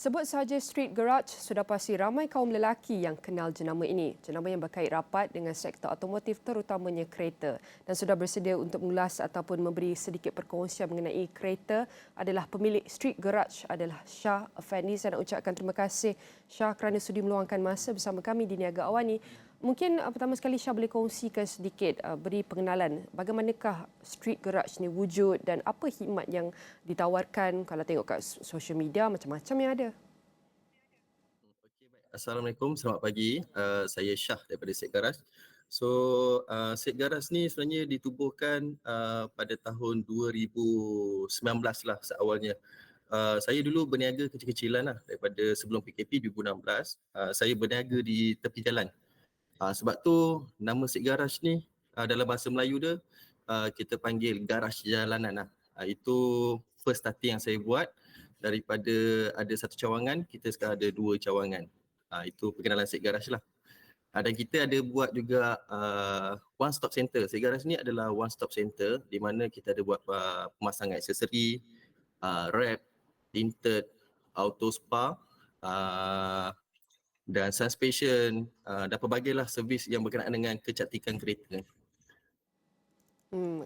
Sebut sahaja Street Garage, sudah pasti ramai kaum lelaki yang kenal jenama ini. Jenama yang berkait rapat dengan sektor automotif terutamanya kereta. Dan sudah bersedia untuk mengulas ataupun memberi sedikit perkongsian mengenai kereta adalah pemilik Street Garage adalah Shah Effendi. Saya nak ucapkan terima kasih Shah kerana sudi meluangkan masa bersama kami di Niaga Awani. Mungkin pertama sekali Shah boleh kongsikan sedikit, beri pengenalan bagaimanakah Street Garage ni wujud dan apa khidmat yang ditawarkan. Kalau tengok kat social media macam-macam yang ada. Okey, baik. Assalamualaikum, selamat pagi. Saya Shah daripada Set Garage. So, Set Garage ni sebenarnya ditubuhkan pada tahun 2019 lah seawalnya. Saya dulu berniaga kecil-kecilan lah daripada sebelum PKP 2016. Saya berniaga di tepi jalan. Sebab tu nama Set Garage ni dalam bahasa Melayu dia kita panggil garaj jalanan lah. Itu first starting yang saya buat. Daripada ada satu cawangan, kita sekarang ada 2 cawangan. Itu perkenalan Set Garage lah. Dan kita ada buat juga one stop center. Set Garage ni adalah one stop center di mana kita ada buat pemasangan aksesori, wrap, tinted, auto spa, dan suspension, dan pelbagailah servis yang berkenaan dengan kecantikan kereta.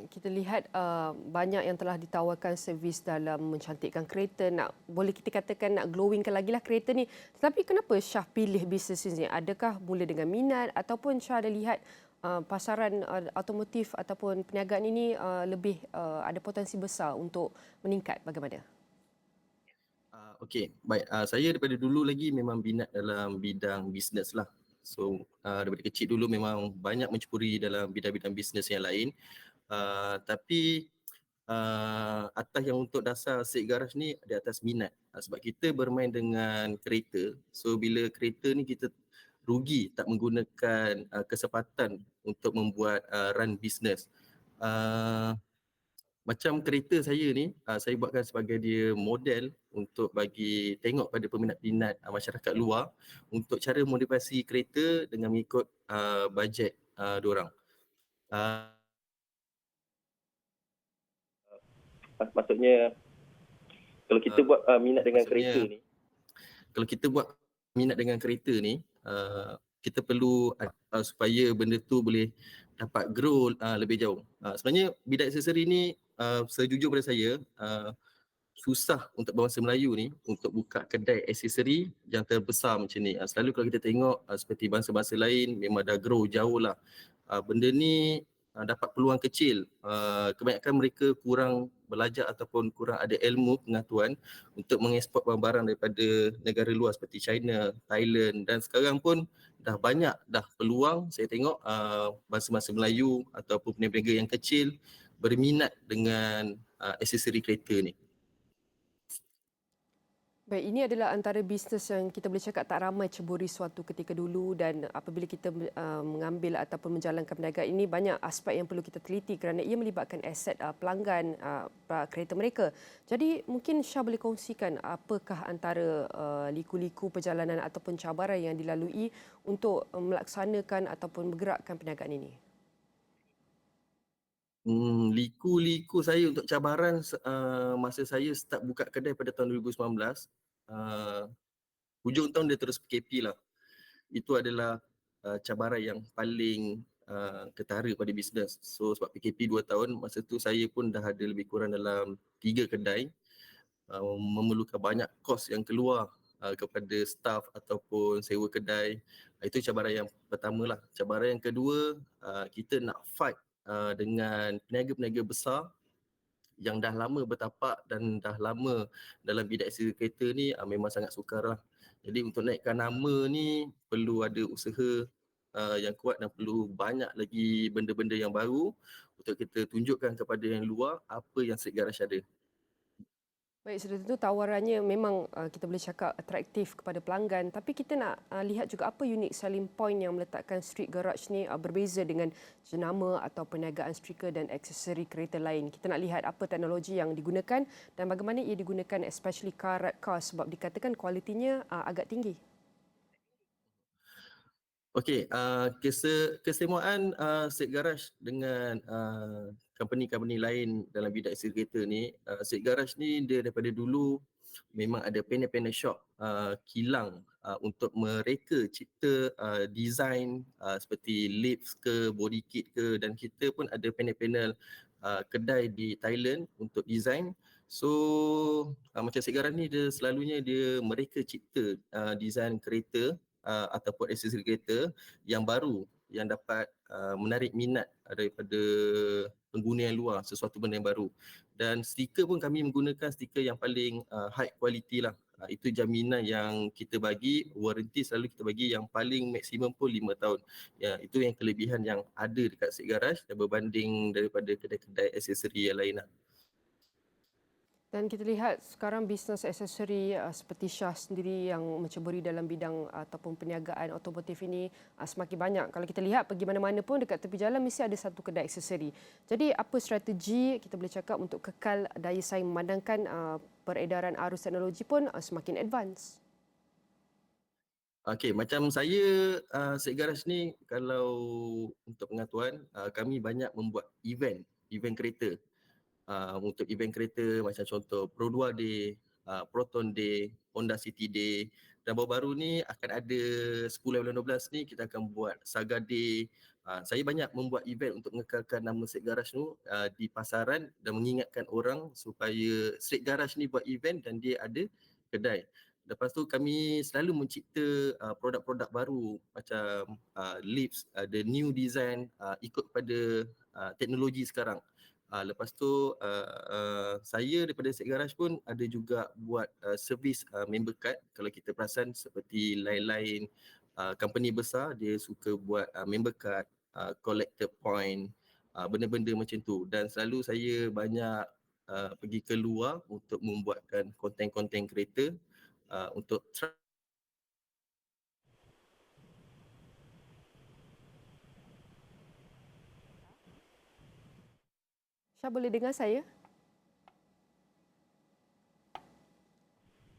Kita lihat banyak yang telah ditawarkan servis dalam mencantikkan kereta. Boleh kita katakan nak glowingkan lagi lah kereta ni. Tetapi kenapa Shah pilih bisnes ini? Adakah mula dengan minat ataupun Shah ada lihat pasaran automotif ataupun perniagaan ini lebih ada potensi besar untuk meningkat? Bagaimana? Okey, baik. Saya daripada dulu lagi memang minat dalam bidang bisnes lah. So, daripada kecil dulu memang banyak menceburi dalam bidang-bidang bisnes yang lain. Tapi atas yang untuk dasar Set Garage ni di atas minat. Sebab kita bermain dengan kereta. So, bila kereta ni kita rugi tak menggunakan kesempatan untuk membuat run bisnes. Macam kereta saya ni, saya buatkan sebagai dia model untuk bagi tengok pada peminat-peminat masyarakat luar untuk cara modifikasi kereta dengan mengikut bajet diorang. Maksudnya kalau kita buat minat dengan kereta ni, kalau kita buat minat dengan kereta ni, kita perlu supaya benda tu boleh dapat grow lebih jauh. Sebenarnya bidang aksesori ni sejujur pada saya susah untuk bangsa Melayu ni untuk buka kedai aksesori yang terbesar macam ni. Selalu kalau kita tengok seperti bangsa-bangsa lain memang dah grow jauh lah. Benda ni dapat peluang kecil. Kebanyakan mereka kurang belajar ataupun kurang ada ilmu pengetahuan untuk mengeksport barang-barang daripada negara luar seperti China, Thailand, dan sekarang pun dah banyak dah peluang saya tengok bangsa-bangsa Melayu ataupun peniaga yang kecil berminat dengan aksesori kereta ni. Baik, ini adalah antara bisnes yang kita boleh cakap tak ramai ceburi suatu ketika dulu, dan apabila kita mengambil ataupun menjalankan perniagaan ini, banyak aspek yang perlu kita teliti kerana ia melibatkan aset pelanggan kereta mereka. Jadi mungkin Shah boleh kongsikan apakah antara liku-liku perjalanan ataupun cabaran yang dilalui untuk melaksanakan ataupun bergerakkan perniagaan ini? Liku-liku saya untuk cabaran masa saya start buka kedai pada tahun 2019, hujung tahun dia terus PKP lah. Itu adalah cabaran yang paling ketara pada bisnes. So sebab PKP 2 tahun, masa tu saya pun dah ada lebih kurang dalam 3 kedai, memerlukan banyak kos yang keluar kepada staff ataupun sewa kedai. Itu cabaran yang pertama lah. Cabaran yang kedua, kita nak fight dengan peniaga-peniaga besar yang dah lama bertapak dan dah lama dalam bidang aksesori kereta ni, memang sangat sukar lah. Jadi untuk naikkan nama ni perlu ada usaha yang kuat dan perlu banyak lagi benda-benda yang baru untuk kita tunjukkan kepada yang luar apa yang Set Garage ada. Baik, sudah tentu tawarannya memang kita boleh cakap atraktif kepada pelanggan, tapi kita nak lihat juga apa unique selling point yang meletakkan Street Garage ni berbeza dengan jenama atau perniagaan stiker dan aksesori kereta lain. Kita nak lihat apa teknologi yang digunakan dan bagaimana ia digunakan, especially car sebab dikatakan kualitinya agak tinggi. Okey, kesemuaan Set Garage dengan company-company lain dalam bidang aksesori kereta ni, Set Garage ni dia daripada dulu memang ada panel-panel shop kilang untuk mereka cipta design seperti lips ke, body kit ke, dan kita pun ada panel-panel kedai di Thailand untuk design. So macam Sek Garage ni dia selalunya mereka cipta design kereta ataupun aksesori kereta yang baru yang dapat menarik minat daripada pengguna yang luar, sesuatu benda yang baru. Dan stiker pun kami menggunakan stiker yang paling high quality lah. Itu jaminan yang kita bagi, warranty selalu kita bagi yang paling maksimum pun 5 tahun. Ya, itu yang kelebihan yang ada dekat Sek Garage dan berbanding daripada kedai-kedai aksesori yang lain lah. Dan kita lihat sekarang bisnes aksesori seperti Syah sendiri yang menceburi dalam bidang ataupun perniagaan otomotif ini semakin banyak. Kalau kita lihat pergi mana-mana pun dekat tepi jalan mesti ada satu kedai aksesori. Jadi apa strategi kita boleh cakap untuk kekal daya saing memandangkan peredaran arus teknologi pun semakin advance? Okey, macam saya Sek Garage ni kalau untuk pengetahuan kami banyak membuat event kereta. Untuk event kereta macam contoh Pro 2 Day, Proton Day, Honda City Day, dan baru-baru ni akan ada 10 bulan 12 ni kita akan buat Saga Day. Saya banyak membuat event untuk mengekalkan nama Sek Garage tu di pasaran dan mengingatkan orang supaya Sek Garage ni buat event dan dia ada kedai. Lepas tu kami selalu mencipta produk-produk baru macam lips, the new design ikut pada teknologi sekarang. Lepas tu saya daripada Sek Garage pun ada juga buat servis member card. Kalau kita perasan seperti lain-lain company besar dia suka buat member card, collector point, benda-benda macam tu. Dan selalu saya banyak pergi ke luar untuk membuatkan konten-konten kereta untuk Syah boleh dengar saya?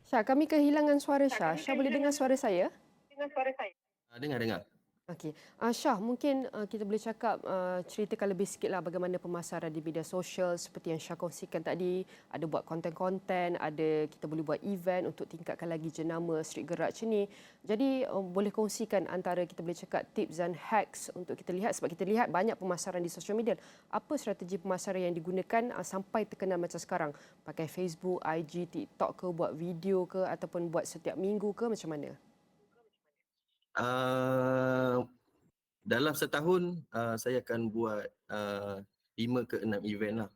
Syah, kami kehilangan suara Syah. Syah boleh dengar suara saya? dengar. Okey. Syah, mungkin kita boleh cakap, ceritakan lebih sikitlah bagaimana pemasaran di media sosial seperti yang Syah kongsikan tadi. Ada buat konten-konten, ada kita boleh buat event untuk tingkatkan lagi jenama Street Garage ini. Jadi boleh kongsikan antara kita boleh cakap tips dan hacks untuk kita lihat sebab kita lihat banyak pemasaran di sosial media. Apa strategi pemasaran yang digunakan sampai terkenal macam sekarang? Pakai Facebook, IG, TikTok ke, buat video ke ataupun buat setiap minggu ke, macam mana? Dalam setahun saya akan buat 5 ke 6 event lah.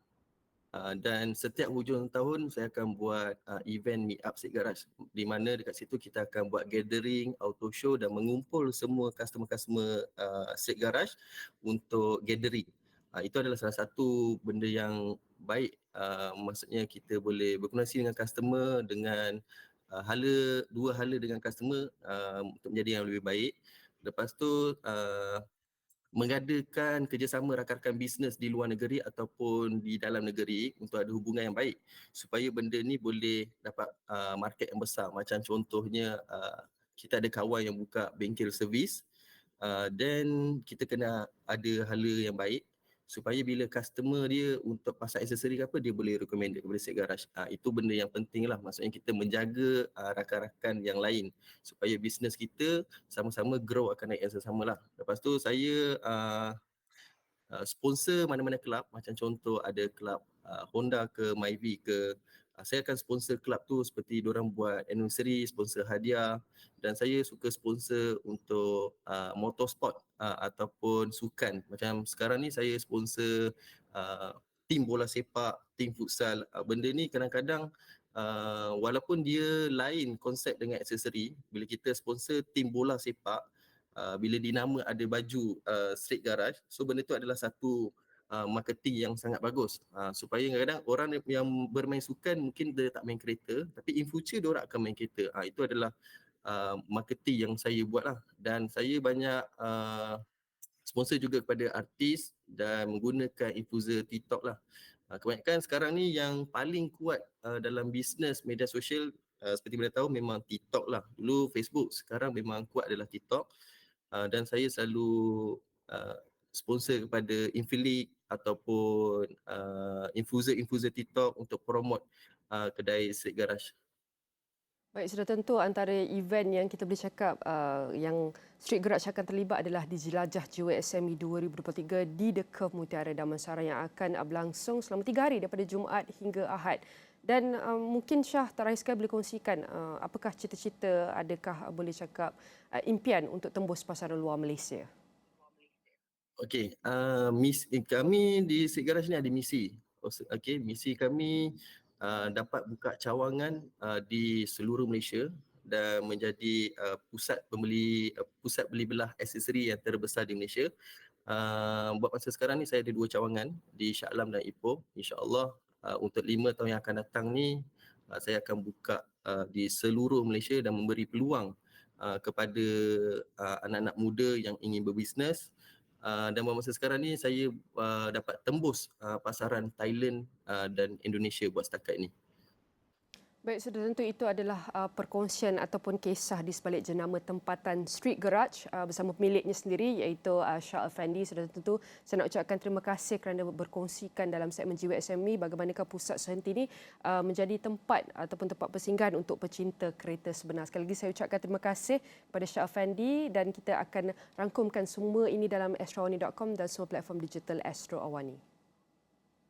Dan setiap hujung tahun saya akan buat event meet up Sek Garage di mana dekat situ kita akan buat gathering, auto show dan mengumpul semua customer-customer Sek Garage untuk gathering. Itu adalah salah satu benda yang baik, maksudnya kita boleh berkomunikasi dengan customer dengan dua hala dengan customer untuk menjadi yang lebih baik. Lepas tu mengadakan kerjasama rakan-rakan bisnes di luar negeri ataupun di dalam negeri untuk ada hubungan yang baik supaya benda ni boleh dapat market yang besar. Macam contohnya kita ada kawan yang buka bengkel servis, then kita kena ada hala yang baik supaya bila customer dia untuk pasang aksesori ke apa, dia boleh recommend kepada Sek Garage. Itu benda yang penting lah, maksudnya kita menjaga rakan-rakan yang lain supaya bisnes kita sama-sama grow akan naik yang sama lah. Lepas tu saya sponsor mana-mana kelab, macam contoh ada kelab Honda ke, Myvi ke, saya akan sponsor kelab tu seperti diorang buat anniversary, sponsor hadiah, dan saya suka sponsor untuk motorsport ataupun sukan. Macam sekarang ni saya sponsor tim bola sepak, tim futsal. Benda ni kadang-kadang walaupun dia lain konsep dengan aksesori, bila kita sponsor tim bola sepak, bila dinama ada baju Street Garage, so benda tu adalah satu marketing yang sangat bagus supaya kadang-kadang orang yang bermain sukan mungkin dia tak main kereta tapi in future dia orang akan main kereta. Itu adalah marketing yang saya buat lah, dan saya banyak sponsor juga kepada artis dan menggunakan infuser TikTok lah. Kebanyakan sekarang ni yang paling kuat dalam bisnes media sosial seperti boleh tahu memang TikTok lah. Dulu Facebook, sekarang memang kuat adalah TikTok. Dan saya selalu sponsor kepada Infilik ataupun infuser TikTok untuk promote kedai Sek Garage. Baik, sudah tentu antara event yang kita boleh cakap yang Street Garage akan terlibat adalah di Jelajah Jiwa SME 2023 di The Curve Mutiara Damansara yang akan berlangsung selama 3 hari daripada Jumaat hingga Ahad. Dan mungkin Syah terakhir sekali boleh kongsikan apakah cita-cita, adakah boleh cakap impian untuk tembus pasaran luar Malaysia? Okey, kami di Street Garage ni ada misi. Okey, misi kami dapat buka cawangan di seluruh Malaysia dan menjadi pusat beli belah aksesori yang terbesar di Malaysia. Buat masa sekarang ni saya ada 2 cawangan di Shah Alam dan Ipoh. InsyaAllah untuk 5 tahun yang akan datang ni saya akan buka di seluruh Malaysia dan memberi peluang kepada anak-anak muda yang ingin berbisnes. Dan buat masa sekarang ni saya dapat tembus pasaran Thailand dan Indonesia buat setakat ni. Baik, sudah tentu itu adalah perkongsian ataupun kisah di sebalik jenama tempatan Street Garage bersama pemiliknya sendiri iaitu Shah Effendi. Sudah tentu saya nak ucapkan terima kasih kerana berkongsikan dalam segmen Jiwa SME bagaimanakah pusat sehenti ini menjadi tempat ataupun tempat persinggahan untuk pecinta kereta sebenar. Sekali lagi saya ucapkan terima kasih kepada Shah Effendi dan kita akan rangkumkan semua ini dalam astroawani.com dan semua platform digital Astro Awani.